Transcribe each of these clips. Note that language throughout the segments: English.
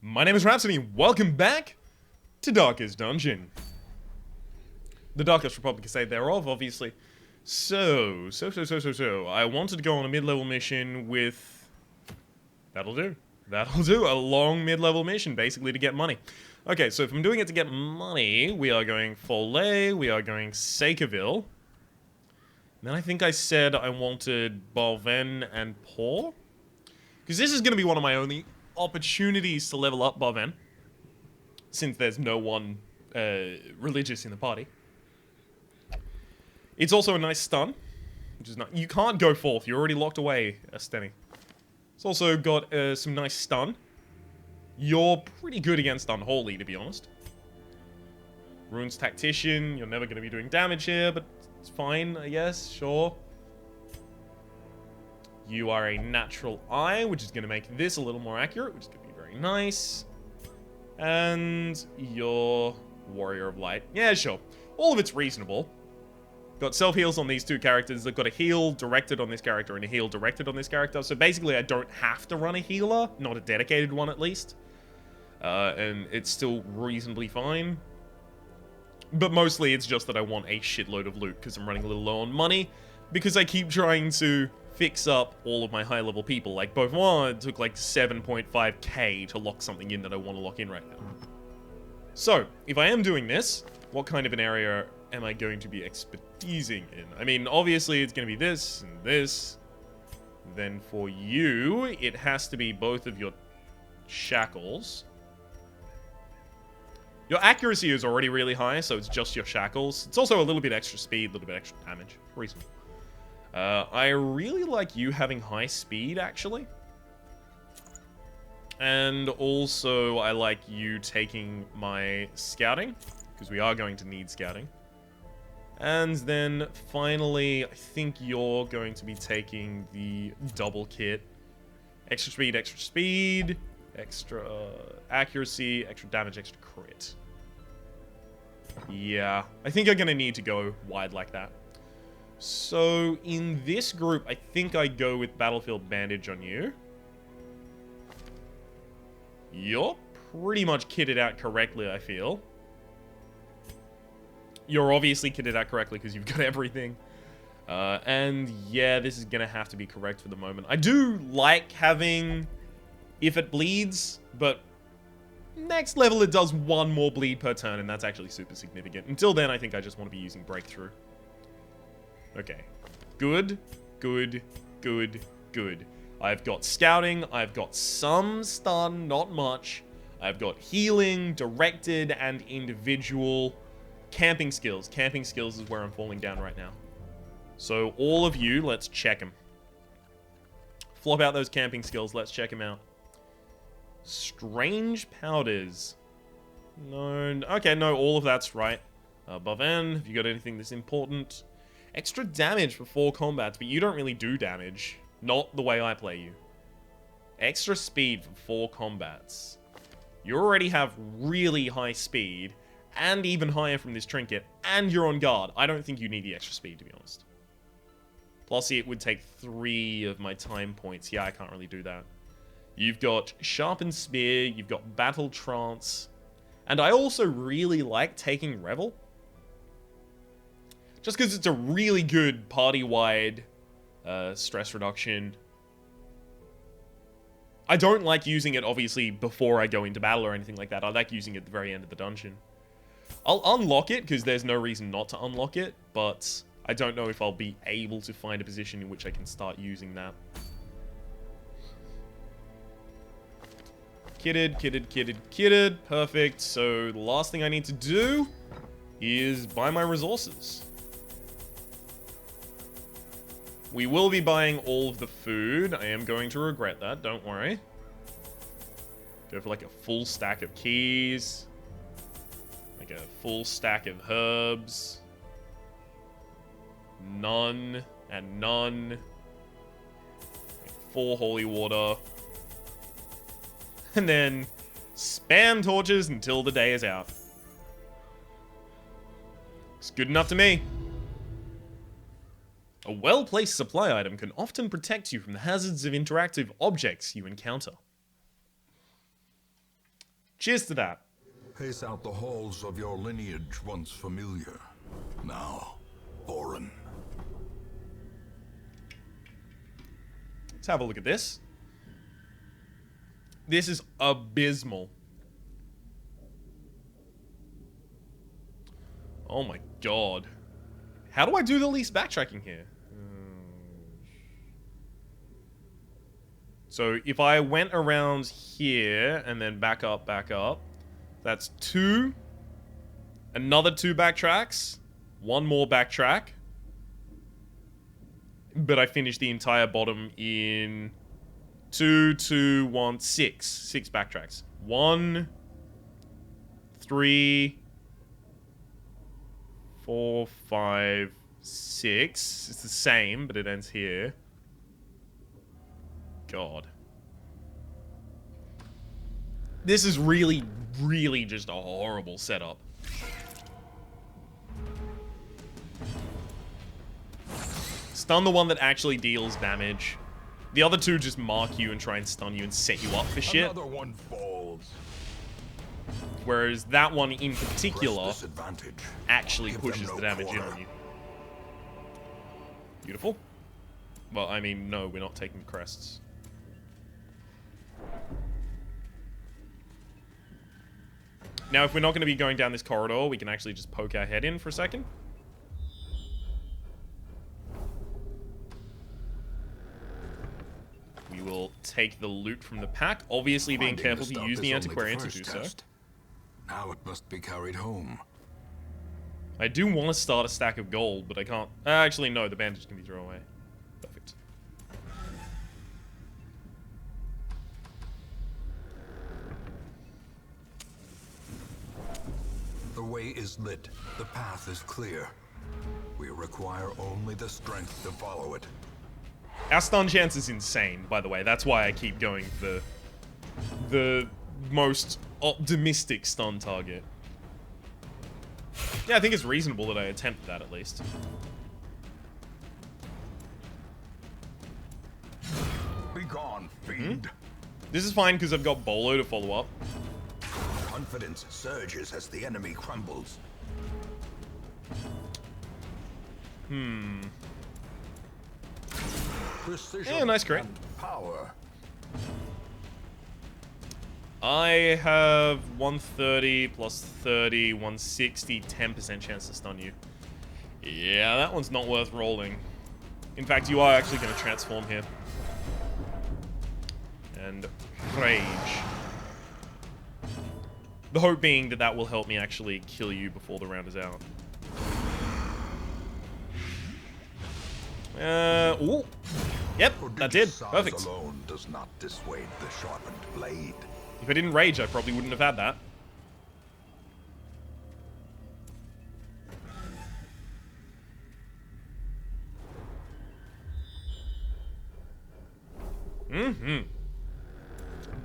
My name is Rhapsody, welcome back to Darkest Dungeon. The Darkest Republic is say thereof, obviously. So, I wanted to go on a mid-level mission with... That'll do, a long mid-level mission, basically to get money. Okay, so if I'm doing it to get money, we are going Follet, we are going Sakerville. Then I think I said I wanted Balven and Paw. Because this is going to be one of my only opportunities to level up Balven. Since there's no one religious in the party. It's also a nice stun. Which is not... You can't go forth, you're already locked away, Asteni. It's also got some nice stun. You're pretty good against Unholy, to be honest. Runes Tactician, you're never going to be doing damage here, but it's fine, I guess, sure. You are a Natural Eye, which is going to make this a little more accurate, which is going to be very nice. And you're Warrior of Light. Yeah, sure. All of it's reasonable. Got self-heals on these two characters. They've got a heal directed on this character and a heal directed on this character. So basically, I don't have to run a healer. Not a dedicated one, at least. And it's still reasonably fine. But mostly, it's just that I want a shitload of loot because I'm running a little low on money. Because I keep trying to fix up all of my high-level people. Like, Beauvoir, it took like 7.5k to lock something in that I want to lock in right now. So, if I am doing this, what kind of an area am I going to be expertising in? I mean, obviously, it's going to be this and this. Then for you, it has to be both of your shackles. Your accuracy is already really high, so it's just your shackles. It's also a little bit extra speed, a little bit extra damage. Reasonable. I really like you having high speed, actually. And also, I like you taking my scouting, because we are going to need scouting. And then, finally, I think you're going to be taking the double kit. Extra speed, extra accuracy, extra damage, extra crit. Yeah, I think I'm going to need to go wide like that. So, in this group, I think I go with Battlefield Bandage on you. You're pretty much kitted out correctly, I feel. You're obviously kitted out correctly because you've got everything. And yeah, this is going to have to be correct for the moment. I do like having if it bleeds, but next level it does one more bleed per turn, and that's actually super significant. Until then, I think I just want to be using Breakthrough. Okay. Good. I've got scouting, I've got some stun, not much. I've got healing, directed, and individual. Camping skills. Camping skills is where I'm falling down right now. So all of you, let's check them. Flop out those camping skills, let's check them out. Strange powders. No, okay, no, all of that's right. Balven, have you got anything that's important? Extra damage before combats, but you don't really do damage. Not the way I play you. Extra speed for 4 combats. You already have really high speed, and even higher from this trinket, and you're on guard. I don't think you need the extra speed, to be honest. Plus, it would take 3 of my time points. Yeah, I can't really do that. You've got Sharpened Spear, you've got Battle Trance, and I also really like taking Revel. Just because it's a really good party-wide stress reduction. I don't like using it, obviously, before I go into battle or anything like that. I like using it at the very end of the dungeon. I'll unlock it, because there's no reason not to unlock it, but I don't know if I'll be able to find a position in which I can start using that. Kitted. Perfect. So, the last thing I need to do is buy my resources. We will be buying all of the food. I am going to regret that, don't worry. Go for like a full stack of keys. Like a full stack of herbs. None and none. 4 holy water. And then spam torches until the day is out. It's good enough to me. A well-placed supply item can often protect you from the hazards of interactive objects you encounter. Cheers to that. Pace out the halls of your lineage once familiar, now foreign. Let's have a look at this. This is abysmal. Oh my god. How do I do the least backtracking here? So if I went around here and then back up, that's 2. Another 2 backtracks. 1 more backtrack. But I finished the entire bottom in 2, 2, 1, 6. 6 backtracks. 1, 3, 4, 5, 6. It's the same, but it ends here. God. This is really, really just a horrible setup. Stun the one that actually deals damage. The other 2 just mark you and try and stun you and set you up for shit. Another one falls. Whereas that one in particular actually Give pushes them the no damage in quarter. on you. Beautiful. Well, I mean, no, we're not taking crests. Now, if we're not going to be going down this corridor, we can actually just poke our head in for a second. We will take the loot from the pack, obviously being Finding careful the to stuff use is the only antiquarian to first do so. test. Now it must be carried home. I do want to start a stack of gold, but I can't. Actually, no, the bandage can be thrown away. Perfect. The way is lit. The path is clear. We require only the strength to follow it. Our stun chance is insane, by the way. That's why I keep going for the most optimistic stun target. Yeah, I think it's reasonable that I attempt that at least. Be gone, fiend. This is fine because I've got Bolo to follow up. Confidence surges as the enemy crumbles. Precision Yeah, nice crit. and power. I have 130 plus 30, 160, 10% chance to stun you. Yeah, that one's not worth rolling. In fact, you are actually going to transform here. And rage. The hope being that that will help me actually kill you before the round is out. Ooh. Yep, that did. Size Perfect. alone does not dissuade the sharpened blade. If I didn't rage, I probably wouldn't have had that.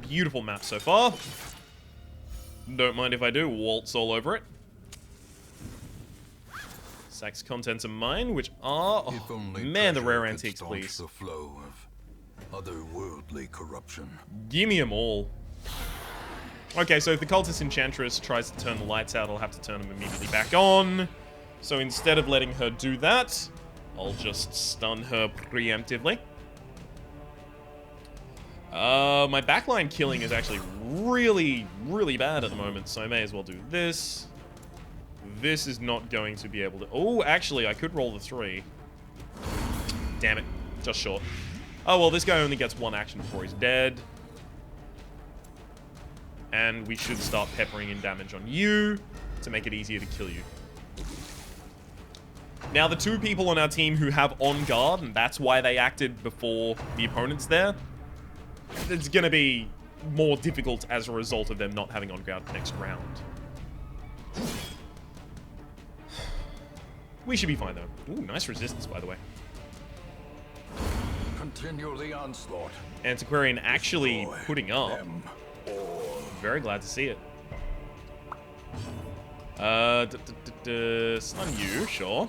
Beautiful map so far. Don't mind if I do. Waltz all over it. Sack's contents are mine, which are... If Oh, only man, the treasure rare could antiques, staunch please. the flow of otherworldly corruption. Give me them all. Okay, so if the Cultist Enchantress tries to turn the lights out, I'll have to turn them immediately back on. So instead of letting her do that, I'll just stun her preemptively. My backline killing is actually really, really bad at the moment, so I may as well do this. This is not going to be able to... Oh, actually, I could roll the 3. Damn it. Just short. Oh, well, this guy only gets 1 action before he's dead. And we should start peppering in damage on you to make it easier to kill you. Now, the 2 people on our team who have on guard, and that's why they acted before the opponent's there, it's going to be more difficult as a result of them not having on guard next round. We should be fine, though. Ooh, nice resistance, by the way. Continue the onslaught. Antiquarian actually Destroy putting up. them all. Very glad to see it. Stun you, sure.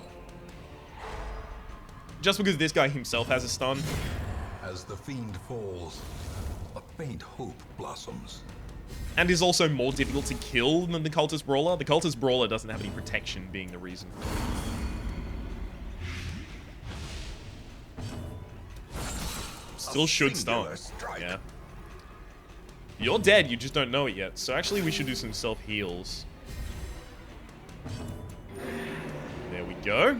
Just because this guy himself has a stun. As the fiend falls, a faint hope blossoms. And is also more difficult to kill than the Cultist Brawler. The Cultist Brawler doesn't have any protection being the reason. Still should stun. Yeah. You're dead, you just don't know it yet. So actually we should do some self-heals. There we go.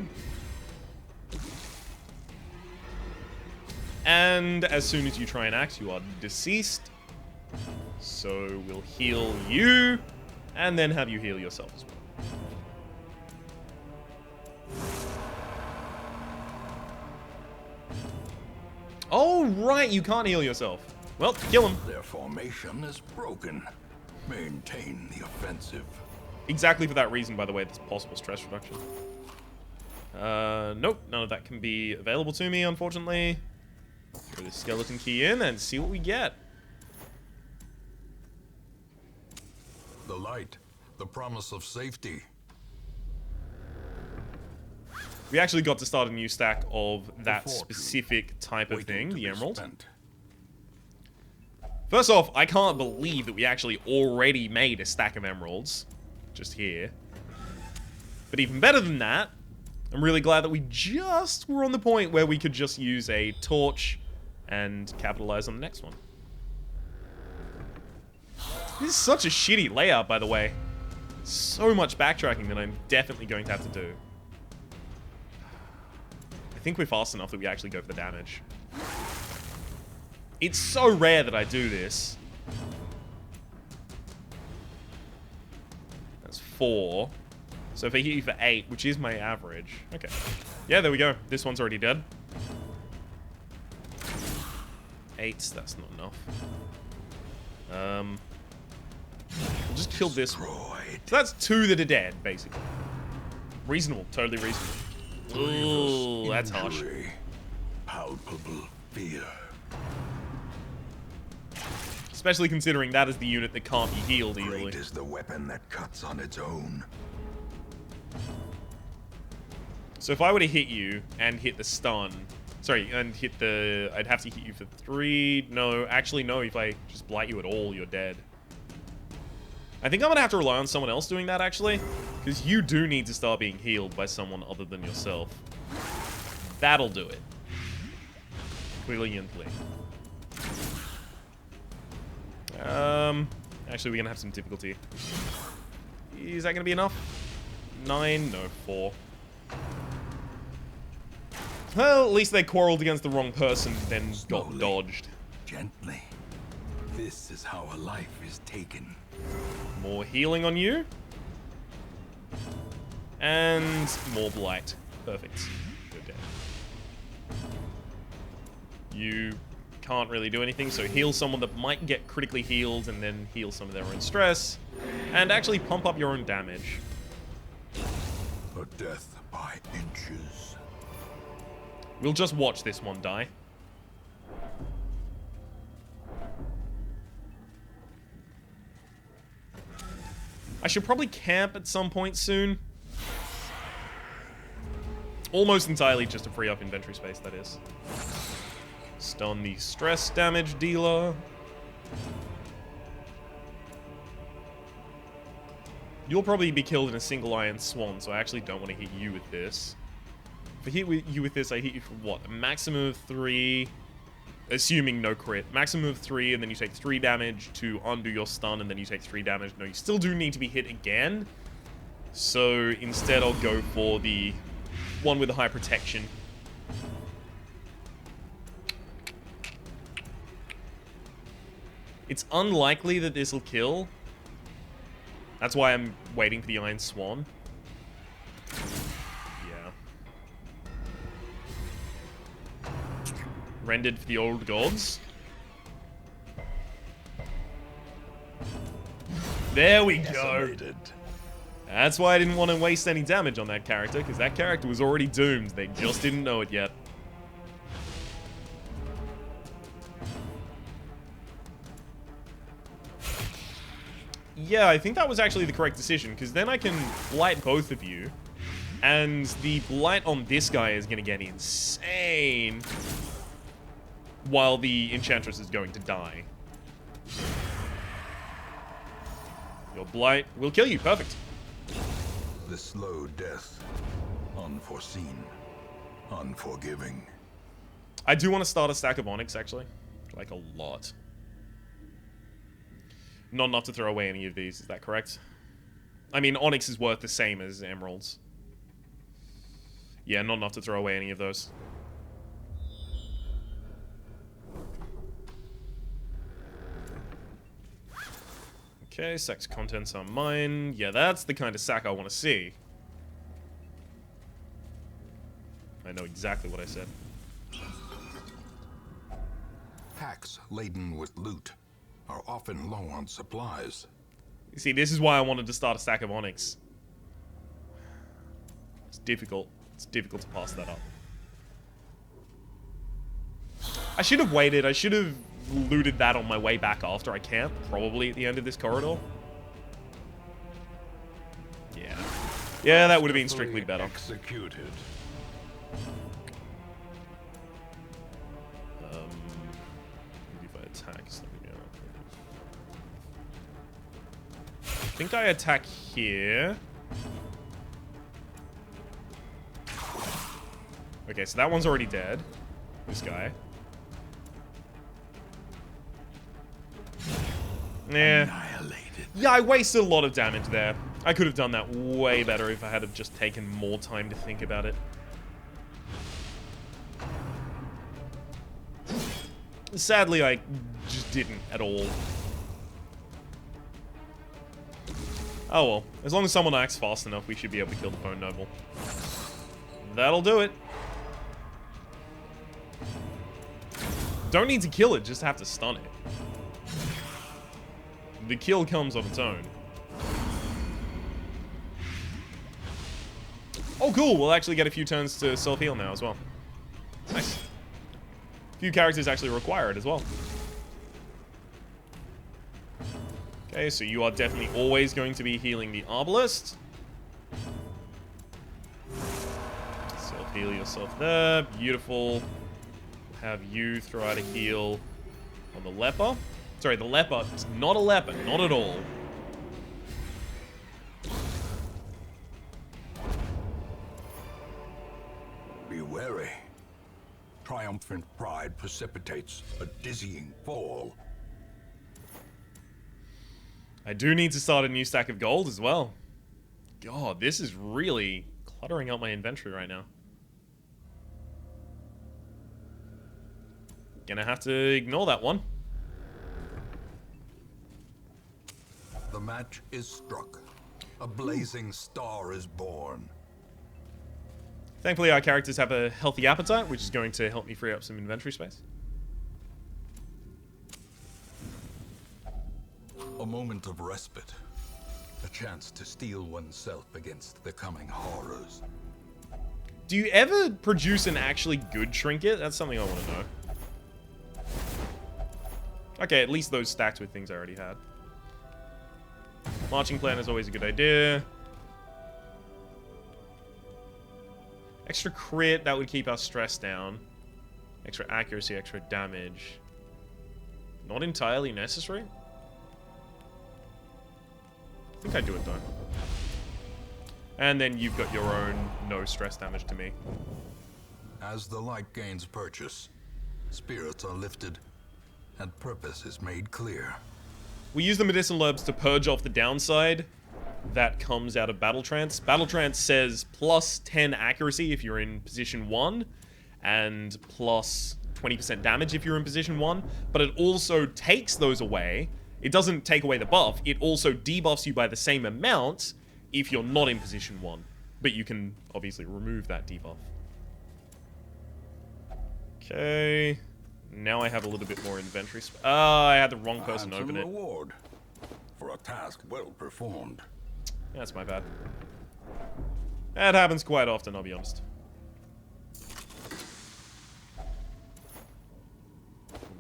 And as soon as you try and act, you are deceased. So we'll heal you, and then have you heal yourself as well. Oh, right, you can't heal yourself. Well, kill him. Their formation is broken. Maintain the offensive. Exactly for that reason, by the way, there's possible stress reduction. Nope, none of that can be available to me, unfortunately. Throw the skeleton key in and see what we get. The light, the promise of safety. We actually got to start a new stack of that specific type of thing, the emerald. First off, I can't believe that we actually already made a stack of emeralds. Just here. But even better than that, I'm really glad that we just were on the point where we could just use a torch and capitalize on the next one. This is such a shitty layout, by the way. So much backtracking that I'm definitely going to have to do. I think we're fast enough that we actually go for the damage. It's so rare that I do this. That's 4. So if I hit you for 8, which is my average. Okay. Yeah, there we go. This one's already dead. 8, that's not enough. We'll just kill this one. So that's 2 that are dead, basically. Reasonable, totally reasonable. Ooh, that's harsh. Palpable fear. Especially considering that is the unit that can't be healed easily. Great is the weapon that cuts on its own. So if I were to hit you and hit the stun, sorry, and hit the, I'd have to hit you for 3. No, actually no, if I just blight you at all, you're dead. I think I'm gonna have to rely on someone else doing that, actually, because you do need to start being healed by someone other than yourself. That'll do it. Brilliantly. Actually, we're gonna have some difficulty. Is that gonna be enough? 9? No, 4. Well, at least they quarreled against the wrong person, then got dodged. Gently. This is how a life is taken. More healing on you. And more blight. Perfect. You're dead. You can't really do anything, so heal someone that might get critically healed and then heal some of their own stress. And actually pump up your own damage. A death by inches. We'll just watch this one die. I should probably camp at some point soon. Almost entirely just to free up inventory space, that is. Stun the stress damage dealer. You'll probably be killed in a single Iron Swan, so I actually don't want to hit you with this. If I hit you with this, I hit you for what? A maximum of 3... Assuming no crit. Maximum of 3, and then you take 3 damage to undo your stun, and then you take 3 damage. No, you still do need to be hit again. So instead I'll go for the one with the high protection. It's unlikely that this will kill. That's why I'm waiting for the Iron Swan. Yeah. Rendered for the old gods. There we go. That's why I didn't want to waste any damage on that character, because that character was already doomed. They just didn't know it yet. Yeah, I think that was actually the correct decision, because then I can blight both of you. And the blight on this guy is going to get insane, while the Enchantress is going to die. Your blight will kill you. Perfect. The slow death. Unforeseen. Unforgiving. I do want to start a stack of Onyx, actually. Like, a lot. Not enough to throw away any of these, is that correct? I mean, Onyx is worth the same as Emeralds. Yeah, not enough to throw away any of those. Okay, sex contents are mine. Yeah, that's the kind of sack I want to see. I know exactly what I said. Packs laden with loot are often low on supplies. You see, this is why I wanted to start a stack of Onyx. It's difficult. It's difficult to pass that up. I should have waited. I should have looted that on my way back after I camped. Probably at the end of this corridor. Yeah. Yeah, that would have been strictly better. Executed. If I attack something, yeah. I think I attack here. Okay, so that one's already dead. This guy. Yeah. Yeah, I wasted a lot of damage there. I could have done that way better if I had have just taken more time to think about it. Sadly, I just didn't at all. Oh well. As long as someone acts fast enough, we should be able to kill the Bone Noble. That'll do it. Don't need to kill it, just have to stun it. The kill comes of its own. Oh, cool. We'll actually get a few turns to self-heal now as well. Nice. A few characters actually require it as well. Okay, so you are definitely always going to be healing the Arbalest. Self-heal yourself there. Beautiful. Have you throw out a heal on the leper. Sorry, the leper. It's not a leper. Not at all. Be wary. Triumphant pride precipitates a dizzying fall. I do need to start a new stack of gold as well. God, this is really cluttering up my inventory right now. Gonna have to ignore that one. The match is struck. A blazing star is born. Thankfully, our characters have a healthy appetite, which is going to help me free up some inventory space. A moment of respite. A chance to steel oneself against the coming horrors. Do you ever produce an actually good trinket? That's something I want to know. Okay, at least those stacked with things I already had. Marching plan is always a good idea. Extra crit, that would keep our stress down. Extra accuracy, extra damage. Not entirely necessary. I think I do it though. And then you've got your own no stress damage to me. As the light gains purchase, spirits are lifted, and purpose is made clear. We use the medicinal herbs to purge off the downside that comes out of Battle Trance. Battle Trance says plus 10 accuracy if you're in position 1, and plus 20% damage if you're in position 1, but it also takes those away. It doesn't take away the buff, it also debuffs you by the same amount if you're not in position 1. But you can obviously remove that debuff. Okay. Now I have a little bit more inventory space. I had the wrong person open it. Reward for a task well performed. That's my bad. That happens quite often, I'll be honest.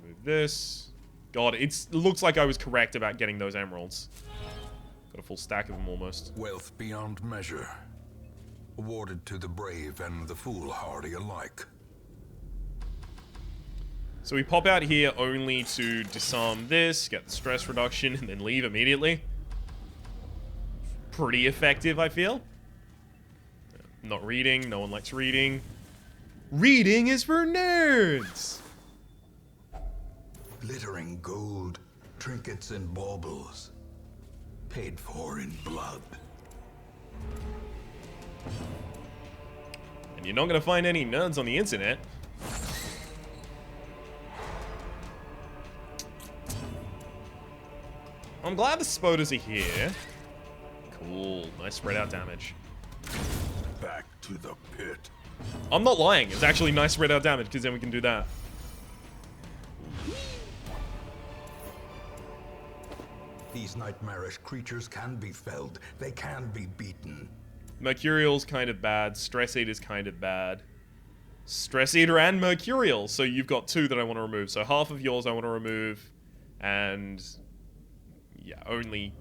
Remove this. God, it looks like I was correct about getting those emeralds. Got a full stack of them almost. Wealth beyond measure. Awarded to the brave and the foolhardy alike. So we pop out here only to disarm this, get the stress reduction, and then leave immediately. pretty effective, I feel. Not reading. No one likes reading. Reading is for nerds! Glittering gold, trinkets and baubles. Paid for in blood. And you're not going to find any nerds on the internet. I'm glad the spoders are here. Cool. Nice spread out damage. Back to the pit. I'm not lying. It's actually nice spread out damage because then we can do that. These nightmarish creatures can be felled. They can be beaten. Mercurial's kind of bad. Stress Eater's kind of bad. Stress Eater and Mercurial. So you've got 2 that I want to remove. So half of yours I want to remove. And... yeah, only...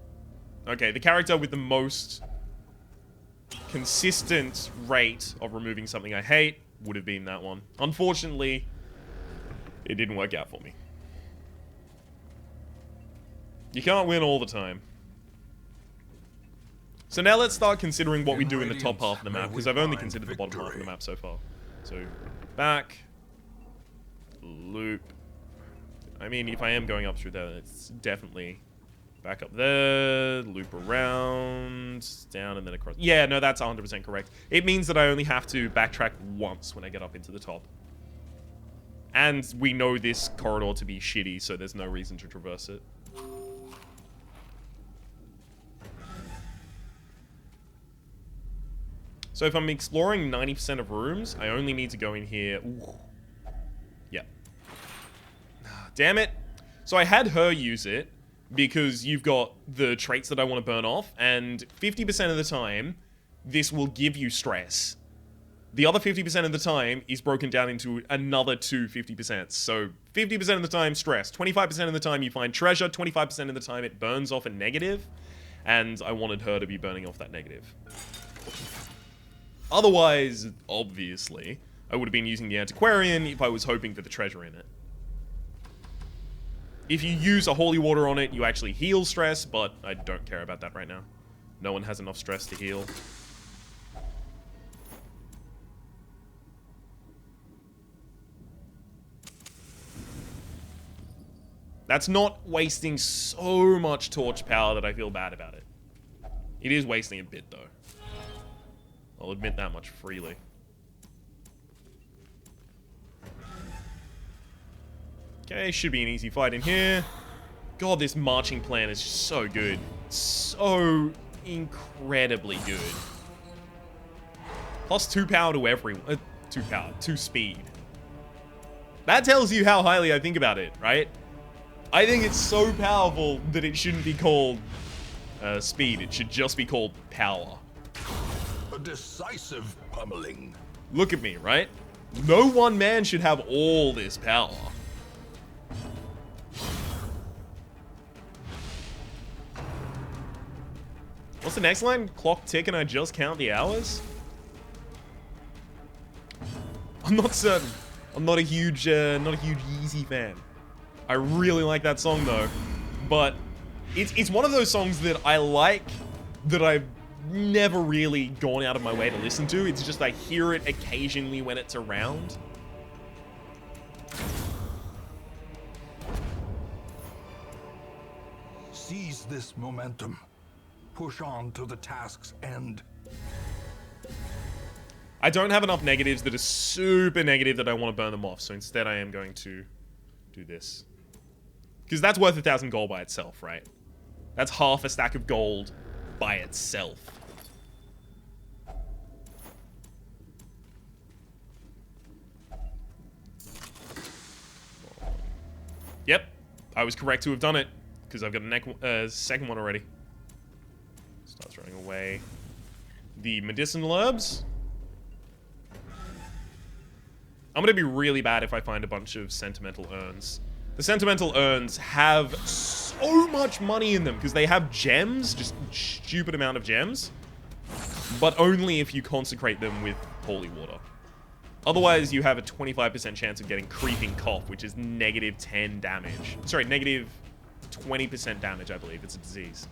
okay, the character with the most consistent rate of removing something I hate would have been that one. Unfortunately, it didn't work out for me. You can't win all the time. So now let's start considering what we do in the top half of the map, because I've only considered the bottom half of the map so far. So, back. Loop. I mean, if I am going up through there, it's definitely back up there, loop around, down, and then across. Yeah, no, that's 100% correct. It means that I only have to backtrack once when I get up into the top. And we know this corridor to be shitty, so there's no reason to traverse it. So if I'm exploring 90% of rooms, I only need to go in here. Ooh. Yeah. Damn it. So I had her use it because you've got the traits that I want to burn off, and 50% of the time, this will give you stress. The other 50% of the time is broken down into another 50%. So 50% of the time, stress. 25% of the time, you find treasure. 25% of the time, it burns off a negative. And I wanted her to be burning off that negative. Otherwise, obviously, I would have been using the antiquarian if I was hoping for the treasure in it. If you use a holy water on it, you actually heal stress, but I don't care about that right now. No one has enough stress to heal. That's not wasting so much torch power that I feel bad about it. It is wasting a bit, though. I'll admit that much freely. Okay, should be an easy fight in here. God, this marching plan is just so good. So incredibly good. Plus 2 power to everyone. 2 power. 2 speed. That tells you how highly I think about it, right? I think it's so powerful that it shouldn't be called speed. It should just be called power. A decisive pummeling. Look at me, right? No one man should have all this power. What's the next line? Clock tick and I just count the hours? I'm not certain. I'm not a huge Yeezy fan. I really like that song though. But it's one of those songs that I like that I've never really gone out of my way to listen to. It's just I hear it occasionally when it's around. Seize this momentum. Push on to the task's end. I don't have enough negatives that are super negative that I want to burn them off, so instead I am going to do this. Because that's worth 1,000 gold by itself, right? That's half a stack of gold by itself. Yep, I was correct to have done it, because I've got a second one already. Start throwing away the medicinal herbs. I'm going to be really bad if I find a bunch of sentimental urns. The sentimental urns have so much money in them because they have gems, just stupid amount of gems, but only if you consecrate them with holy water. Otherwise, you have a 25% chance of getting creeping cough, which is negative 10 damage. Sorry, negative 20% damage, I believe. It's a disease.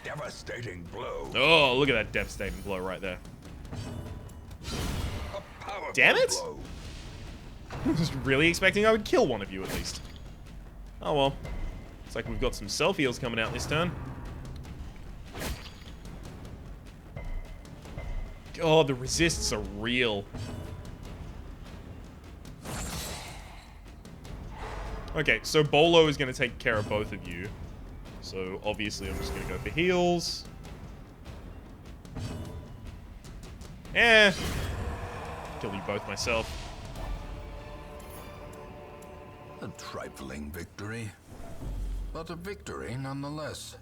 devastating blow. Oh, look at that devastating blow right there. A powerful Damn it! blow. I was really expecting I would kill one of you at least. Oh well. Looks like we've got some self-heals coming out this turn. God, the resists are real. Okay, so Bolo is going to take care of both of you. So obviously I'm just going to go for heals. Eh. Kill you both myself. A trifling victory, but a victory nonetheless.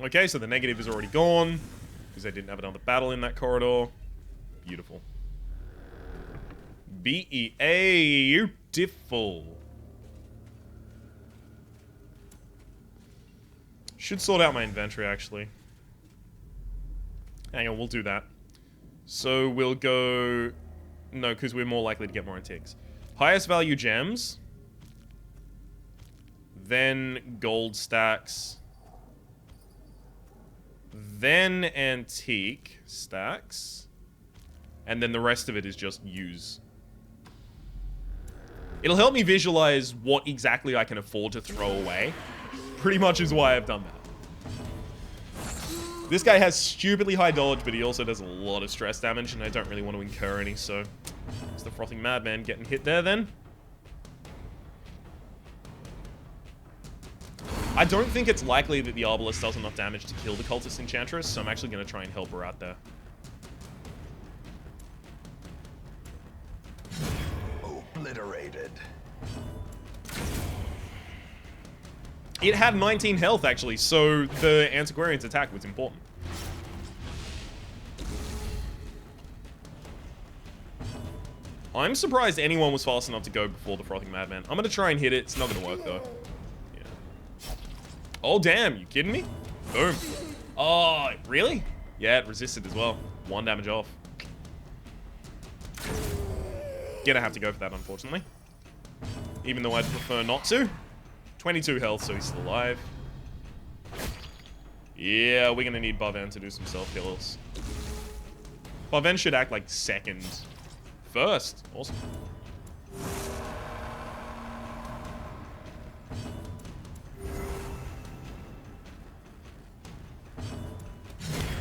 Okay, so the negative is already gone, because I didn't have another battle in that corridor. Beautiful. Beautiful. Should sort out my inventory, actually. Hang on, we'll do that. So we'll go... No, because we're more likely to get more antiques. Highest value gems. Then gold stacks. Then antique stacks. And then the rest of it is just use. It'll help me visualize what exactly I can afford to throw away. Pretty much is why I've done that. This guy has stupidly high dodge, but he also does a lot of stress damage, and I don't really want to incur any, so... It's the Frothing Madman getting hit there, then. I don't think it's likely that the Arbalest does enough damage to kill the Cultist Enchantress, so I'm actually going to try and help her out there. Obliterated. It had 19 health, actually, so the Antiquarian's attack was important. I'm surprised anyone was fast enough to go before the Frothing Madman. I'm going to try and hit it. It's not going to work, though. Yeah. Oh, damn. You kidding me? Boom. Oh, really? Yeah, it resisted as well. 1 damage off. Gonna have to go for that, unfortunately. Even though I'd prefer not to. 22 health, so he's still alive. Yeah, we're gonna need Barven to do some self-heals. Barven should act like second. First. Awesome.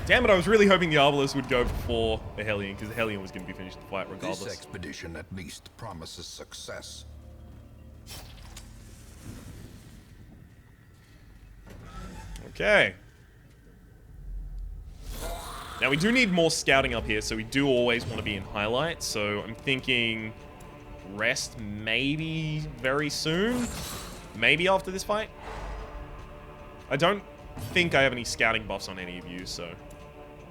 Damn it, I was really hoping the Arbalest would go before the Hellion, because the Hellion was going to be finished the fight regardless. This expedition at least promises success. Okay. Now, we do need more scouting up here, so we do always want to be in highlight. So I'm thinking rest maybe very soon. Maybe after this fight. I don't think I have any scouting buffs on any of you, so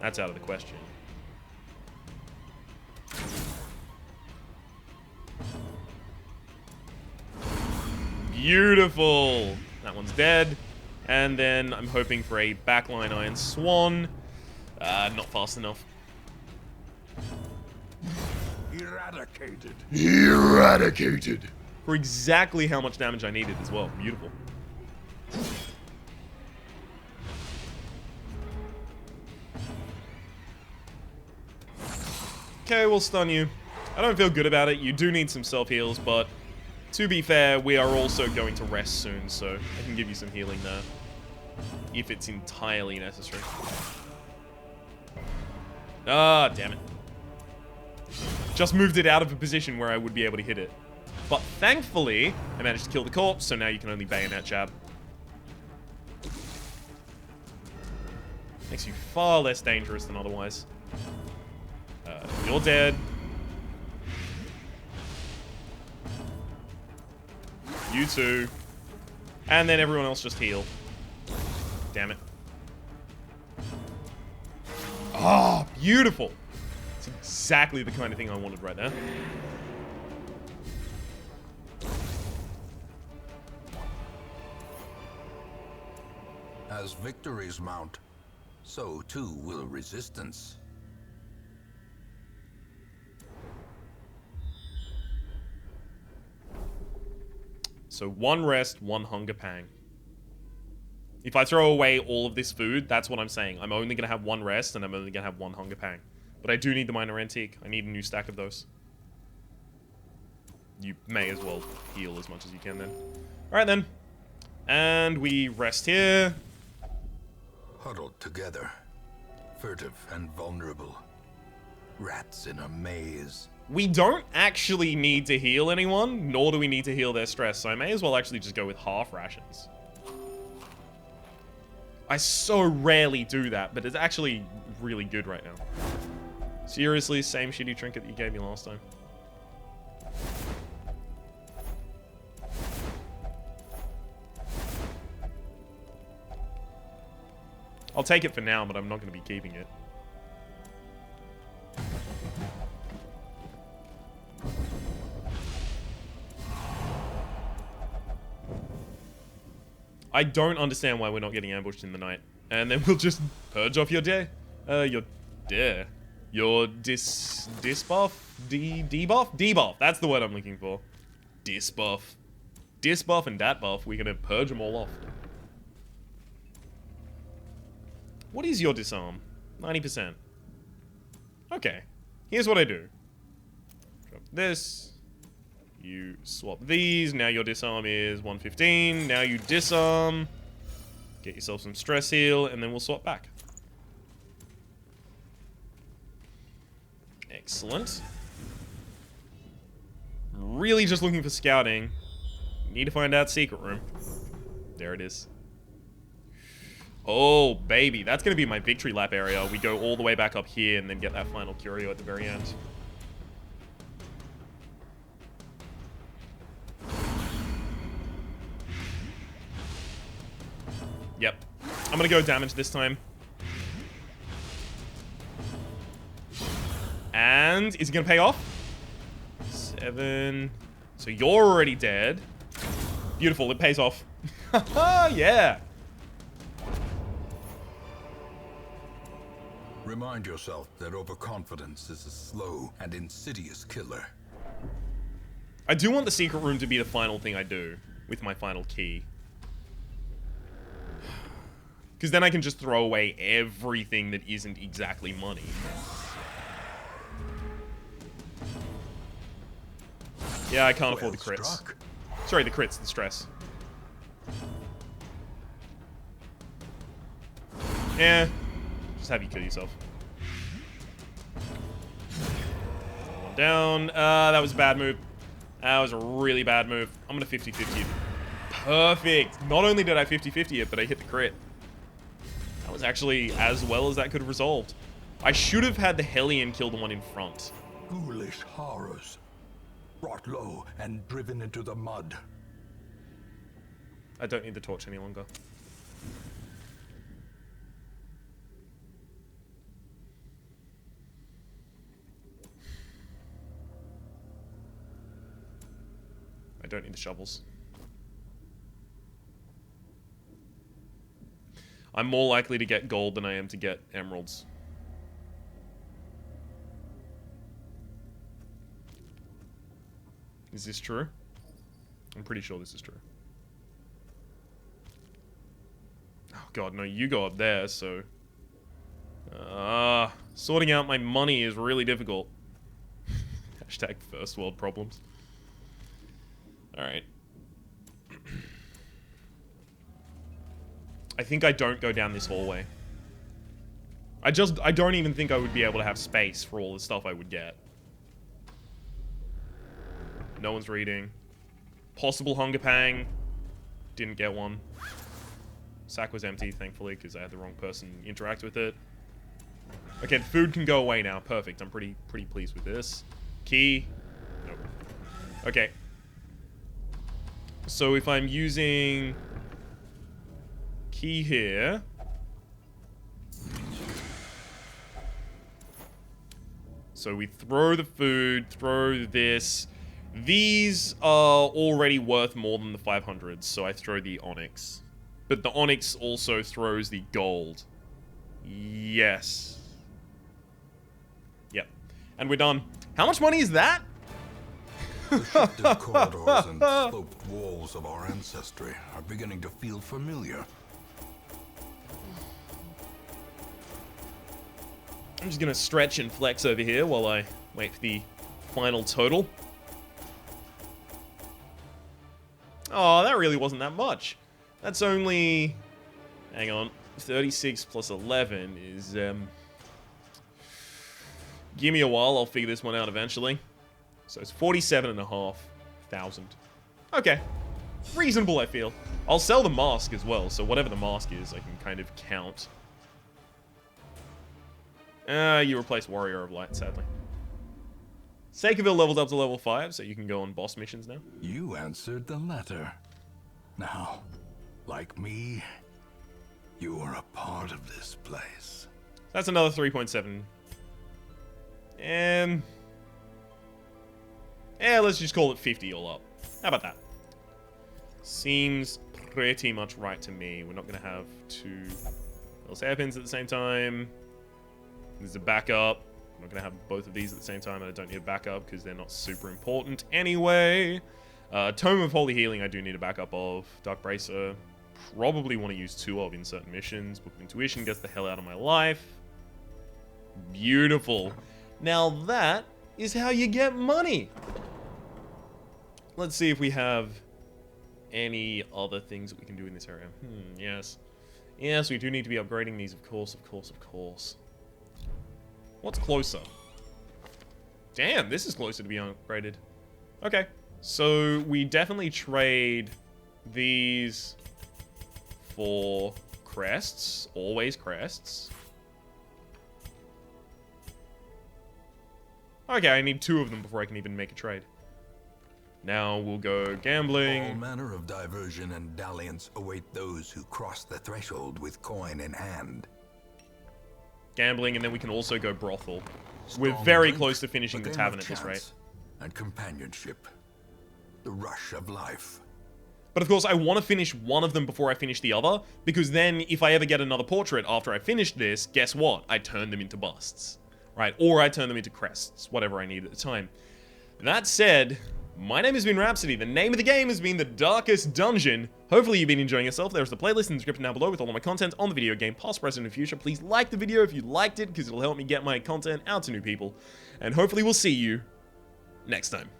that's out of the question. Beautiful. That one's dead. And then I'm hoping for a backline Iron Swan. Not fast enough. Eradicated. Eradicated. For exactly how much damage I needed as well. Beautiful. Okay, we'll stun you. I don't feel good about it. You do need some self-heals, but to be fair, we are also going to rest soon, so I can give you some healing there. If it's entirely necessary. Ah, damn it. Just moved it out of a position where I would be able to hit it. But thankfully, I managed to kill the corpse, so now you can only bayonet jab. Makes you far less dangerous than otherwise. You're dead. You too. And then everyone else just heal. Damn it. Ah, beautiful. It's exactly the kind of thing I wanted right there. As victories mount, so too will resistance. So 1 rest, 1 hunger pang. If I throw away all of this food, that's what I'm saying. I'm only going to have one rest, and I'm only going to have one hunger pang. But I do need the minor antique. I need a new stack of those. You may as well heal as much as you can then. Alright then. And we rest here. Huddled together, furtive and vulnerable. Rats in a maze. We don't actually need to heal anyone, nor do we need to heal their stress, so I may as well actually just go with half rations. I so rarely do that, but it's actually really good right now. Seriously, same shitty trinket that you gave me last time. I'll take it for now, but I'm not going to be keeping it. I don't understand why we're not getting ambushed in the night. And then we'll just purge off your day. Your dare. Your disbuff? Debuff? Debuff. That's the word I'm looking for. Disbuff. Disbuff and dat buff. We're gonna purge them all off. What is your disarm? 90%. Okay. Here's what I do. Drop this. You swap these. Now your disarm is 115. Now you disarm. Get yourself some stress heal, and then we'll swap back. Excellent. Really just looking for scouting. Need to find out secret room. There it is. Oh, baby. That's going to be my victory lap area. We go all the way back up here and then get that final curio at the very end. Yep. I'm gonna go damage this time. And is it gonna pay off? 7. So you're already dead. Beautiful, it pays off. Haha, yeah. Remind yourself that overconfidence is a slow and insidious killer. I do want the secret room to be the final thing I do with my final key. Because then I can just throw away everything that isn't exactly money. Yeah, I can't afford the crits. Struck. Sorry, the crits, the stress. Yeah. Just have you kill yourself. One down. That was a bad move. That was a really bad move. I'm gonna 50-50 it. Perfect. Not only did I 50-50 it, but I hit the crit. That was actually as well as that could have resolved. I should have had the Hellion kill the one in front. Ghoulish horrors. Brought low and driven into the mud. I don't need the torch any longer. I don't need the shovels. I'm more likely to get gold than I am to get emeralds. Is this true? I'm pretty sure this is true. Oh god, no, you go up there, so... sorting out my money is really difficult. Hashtag first world problems. Alright. I think I don't go down this hallway. I don't even think I would be able to have space for all the stuff I would get. No one's reading. Possible hunger pang. Didn't get one. Sack was empty, thankfully, because I had the wrong person interact with it. Okay, the food can go away now. Perfect. I'm pretty pleased with this. Key. Nope. Okay. So if I'm using key here, so we throw the food, throw this. These are already worth more than the 500s, so I throw the onyx. But the onyx also throws the gold. Yes. Yep. And we're done. How much money is that? The shifted corridors and sloped walls of our ancestry are beginning to feel familiar. I'm just going to stretch and flex over here while I wait for the final total. Oh, that really wasn't that much. That's only... Hang on. 36 plus 11 is... Give me a while. I'll figure this one out eventually. So it's 47,500. Okay. Reasonable, I feel. I'll sell the mask as well, so whatever the mask is, I can kind of count. You replace Warrior of Light, sadly. Sakeville leveled up to level 5, so you can go on boss missions now. You answered the letter. Now, like me, you are a part of this place. That's another 3.7. Yeah, let's just call it 50 all up. How about that? Seems pretty much right to me. We're not going to have two else hairpins at the same time. There's a backup. I'm not going to have both of these at the same time, and I don't need a backup because they're not super important anyway. Tome of Holy Healing I do need a backup of. Dark Bracer, probably want to use 2 of in certain missions. Book of Intuition gets the hell out of my life. Beautiful. Now that is how you get money. Let's see if we have any other things that we can do in this area. Yes. Yes, we do need to be upgrading these, of course, of course, of course. What's closer? Damn, this is closer to being upgraded. Okay. So, we definitely trade these for crests. Always crests. Okay, I need 2 of them before I can even make a trade. Now we'll go gambling. All manner of diversion and dalliance await those who cross the threshold with coin in hand. Gambling, and then we can also go brothel. Strong We're very drink, close to finishing a the game tavern of at this rate. chance and companionship. The rush of life. But of course, I want to finish one of them before I finish the other, because then if I ever get another portrait after I finish this, guess what? I turn them into busts. Right? Or I turn them into crests, whatever I need at the time. That said, my name has been Rhapsody. The name of the game has been The Darkest Dungeon. Hopefully you've been enjoying yourself. There's the playlist in the description down below with all of my content on the video game, past, present, and future. Please like the video if you liked it, because it'll help me get my content out to new people. And hopefully we'll see you next time.